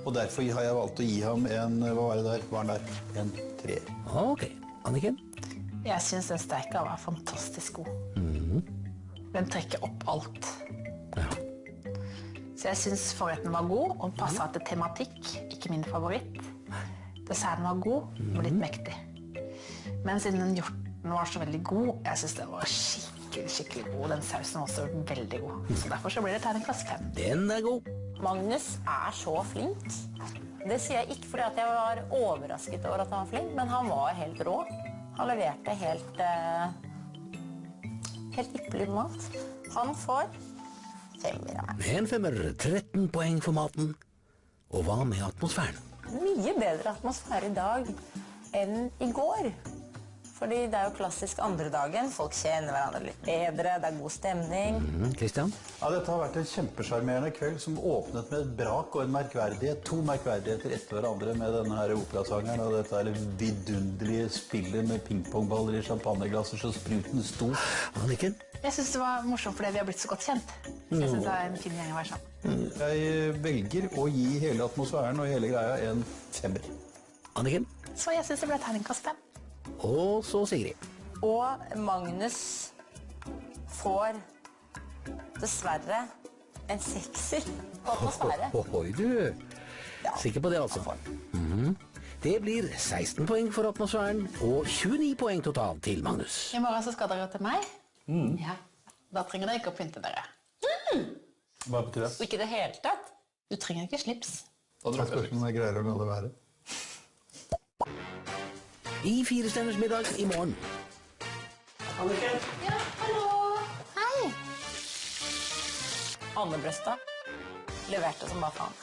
Speaker 7: Og derfor har jeg valgt å gi ham en, hva var det der? Var han der? En 3.
Speaker 5: Ok. Anniken?
Speaker 3: Jeg synes den steika var fantastisk god. Den trekker opp alt.
Speaker 5: Ja.
Speaker 3: Så jeg synes forretten var god, og passet til tematikk, ikke min favoritt. Desserten var god, og litt mektig. Men siden den hjorten var så veldig god, jeg synes den var skikkelig god. Den sausen var også veldig god. Så derfor så blir det terningkast 5.
Speaker 5: Den er god.
Speaker 6: Magnus er så flink. Det sier jeg ikke fordi at jeg var overrasket over at han var flink, men han var helt rå. Han leverte helt ypperlig mat. Han får 5 av meg.
Speaker 5: En 5, 13 poeng for maten. Og hva med atmosfæren?
Speaker 6: Mye bedre atmosfære i dag enn i går. Fordi det er jo klassisk andre dagen. Folk kjenner hverandre litt bedre, det er god stemning.
Speaker 5: Kristian?
Speaker 7: Ja, dette har vært en kjempesjarmerende kveld som åpnet med et brak og en merkverdighet. 2 merkverdigheter etter hverandre med denne her operasangeren og dette her vidunderlige spillet med pingpongballer i champagneglasser så spruten sto.
Speaker 5: Anniken?
Speaker 3: Jeg synes det var morsomt fordi vi har blitt så godt kjent. Så jeg synes det er en fin gjeng å være sammen.
Speaker 7: Jeg velger å gi hele atmosfæren og hele greia en 5.
Speaker 5: Anniken?
Speaker 3: Så jeg synes det ble terningkast 5.
Speaker 5: Og så Sigrid.
Speaker 6: Og Magnus får dessverre en 6 på atmosfære.
Speaker 5: Ohoi, du. Sikker på det, altså. Det blir 16 poeng for atmosfæren, og 29 poeng totalt til Magnus.
Speaker 3: I morgen så skal dere til meg. Ja. Da trenger dere ikke å pynte dere.
Speaker 1: Hva betyr det?
Speaker 6: Ikke det hele tatt.
Speaker 3: Du trenger ikke slips.
Speaker 1: Da
Speaker 7: Det er spørsmål om jeg greier å la det være.
Speaker 5: I 4 stjerners middag i morgen.
Speaker 8: Ja, hallo.
Speaker 6: Hei! Anne Brøstad leverte som bare faen.